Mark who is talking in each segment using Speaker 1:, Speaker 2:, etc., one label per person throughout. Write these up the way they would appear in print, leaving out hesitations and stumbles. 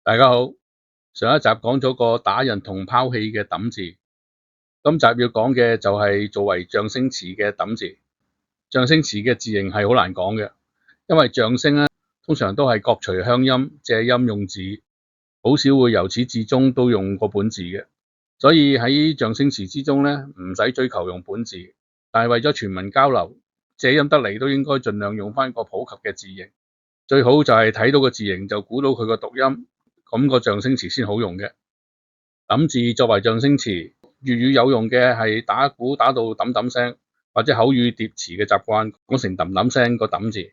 Speaker 1: 大家好，上一集講咗個打人同拋棄嘅抌字，今集要講嘅就係作為象聲詞嘅抌字。象聲詞嘅字形係好難講嘅，因為象聲咧通常都係各隨鄉音、借音用字，好少會由始至終都用個本字嘅。所以喺象聲詞之中咧，唔使追求用本字，但係為咗全民交流，借音得嚟都應該盡量用返個普及嘅字形。最好就係睇到個字形就估到佢個讀音。咁個象聲詞先好用嘅。抌字作為象聲詞，粵語有用嘅係打鼓打到揼揼聲，或者口語疊詞嘅習慣講成揼揼聲個抌字。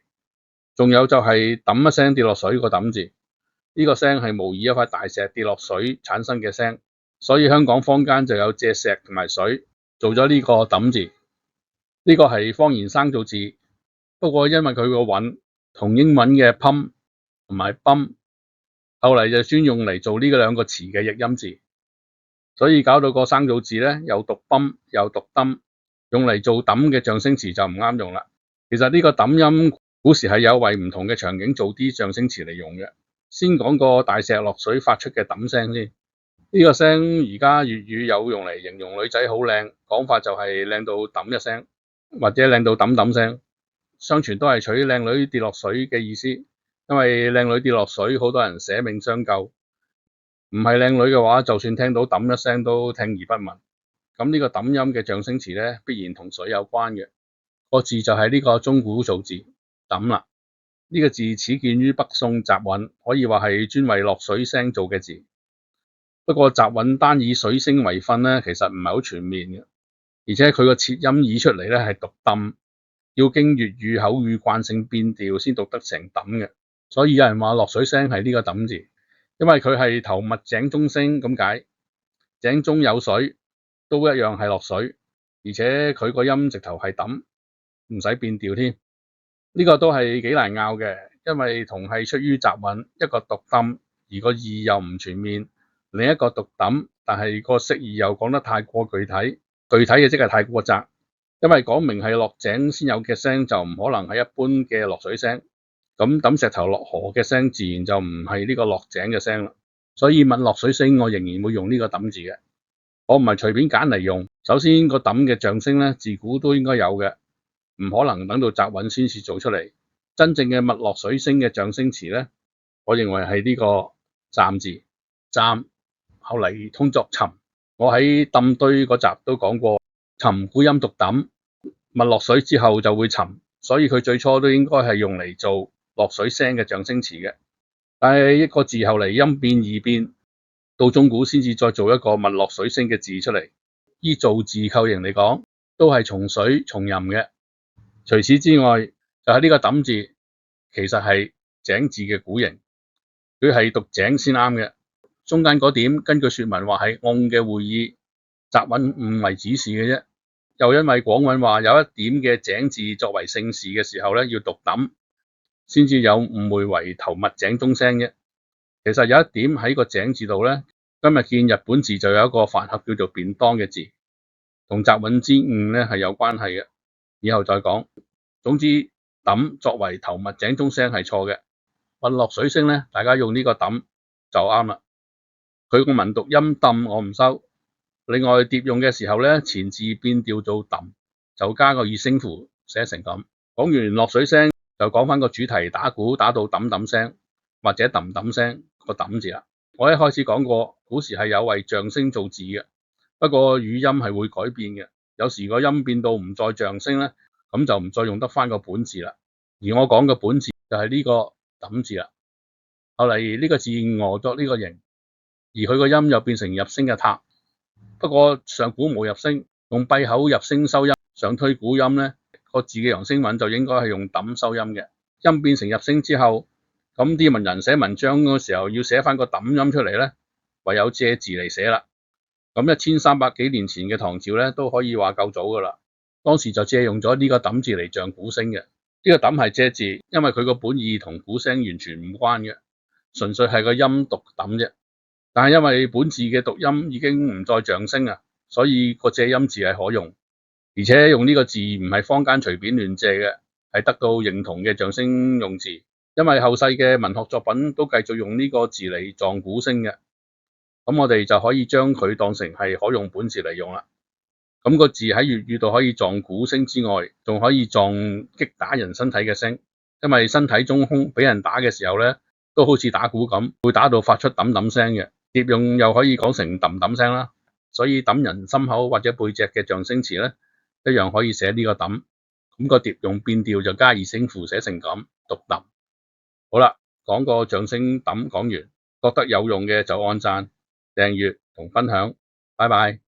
Speaker 1: 仲有就係揼一聲跌落水個抌字，呢個聲係模擬一塊大石跌落水產生嘅聲，所以香港坊間就有借石同埋水做咗呢個抌字。呢個係方言生造字，不過因為佢個韻同英文嘅 pump 同埋 bump。後嚟就專用嚟做呢兩個詞嘅譯音字，所以搞到個生造字咧又讀泵又讀抌，用嚟做抌嘅象聲詞就唔啱用啦。其實呢個抌音古時係有為唔同嘅場景做啲象聲詞嚟用嘅。先講個大石落水發出嘅抌聲先，呢個聲而家粵語有用嚟形容女仔好靚，講法就係靚到抌一聲，或者靚到抌抌聲。相傳都係取靚女跌落水嘅意思。因為靚女跌落水，好多人捨命相救。唔係靚女嘅話，就算聽到抌一聲都聽而不聞。咁呢個抌音嘅象聲詞咧，必然同水有關嘅。個字就係呢個中古造字抌啦。呢個字始見於北宋集韻，可以話係專為落水聲做嘅字。不過集韻單以水聲為分咧，其實唔係好全面嘅。而且佢個切音擬出嚟咧係讀抌，要經粵語口語慣性變調先讀得成抌嘅。所以有人話落水聲係呢個抌字，因為佢係頭密井中聲咁解，井中有水都一樣係落水，而且佢個音直頭係抌，唔使變調添。呢個都係幾難拗嘅，因為同係出於集韻，一個讀抌而個意又唔全面，另一個讀抌，但係個釋義又講得太過具體嘅即係太過窄，因為講明係落井先有嘅聲就唔可能係一般嘅落水聲。咁抌石頭落河嘅聲自然就唔係呢個落井嘅聲啦，所以問落水聲我仍然會用呢個抌字嘅，我唔係隨便揀嚟用。首先個抌嘅象聲咧，自古都應該有嘅，唔可能等到集韻先至做出嚟。真正嘅物落水聲嘅象聲詞咧，我認為係呢個暫字，暫後嚟通作沉。我喺抌堆嗰集都講過，沉古音讀抌，物落水之後就會沉，所以佢最初都應該係用嚟做落水聲嘅象聲詞嘅，但係一個字後嚟音變義變，到中古先至再做一個物落水聲嘅字出嚟。依造字構型嚟講，都係從水從吟嘅。除此之外，就係呢個抌字，其實係井字嘅古形，佢係讀井先啱嘅。中間嗰點根據說文話係甕嘅會意，集韻誤為指示嘅啫。又因為廣韻話有一點嘅井字作為姓氏嘅時候咧，要讀抌，先至有誤會為頭密井中聲啫。其實有一點喺個井字度咧，今日見日本字就有一個飯盒叫做便當嘅字，同集韻之誤咧係有關係嘅。以後再講。總之抌作為頭密井中聲係錯嘅，物落水聲咧，大家用呢個抌就啱啦。佢個文讀音抌我唔收。另外疊用嘅時候咧，前字變調做抌，就加個二聲符寫成咁。講完落水聲，就講返個主題，打鼓打到揼揼聲或者揼揼聲個揼字啦。我一開始講過，古時係有為象聲造字嘅，不過語音係會改變嘅，有時個音變到唔再象聲咧，咁就唔再用得返個本字啦。而我講嘅本字就係呢個揼字啦。後嚟呢個字訛作呢個形，而佢個音又變成入聲嘅塔。不過上古冇入聲，用閉口入聲收音，想推古音咧，個字嘅陽聲韻就應該係用抌收音嘅。音變成入聲之後，咁啲文人寫文章嗰時候要寫翻個抌音出嚟咧，唯有借字嚟寫啦。咁1300幾年前嘅唐朝咧，都可以話夠早噶啦。當時就借用咗呢個抌字嚟象鼓聲嘅。呢個抌係借字，因為佢個本意同鼓聲完全唔關嘅，純粹係個音讀抌啫。但係因為本字嘅讀音已經唔再象聲啊，所以個借音字係可用，而且用呢個字唔係坊間隨便亂借嘅，係得到認同嘅象聲用字。因為後世嘅文學作品都繼續用呢個字嚟撞鼓聲嘅，咁我哋就可以將佢當成係可用本字嚟用啦。咁個字喺粵語度可以撞鼓聲之外，仲可以撞擊打人身體嘅聲，因為身體中空俾人打嘅時候咧，都好似打鼓咁，會打到發出揼揼聲嘅。疊用又可以講成揼揼聲啦，所以揼人心口或者背脊嘅象聲詞咧，一樣可以寫呢個揼。咁個疊用變調就加二聲符寫成咁，讀揼。好啦，講個象聲揼講完，覺得有用嘅就按讚、訂閱同分享，拜拜。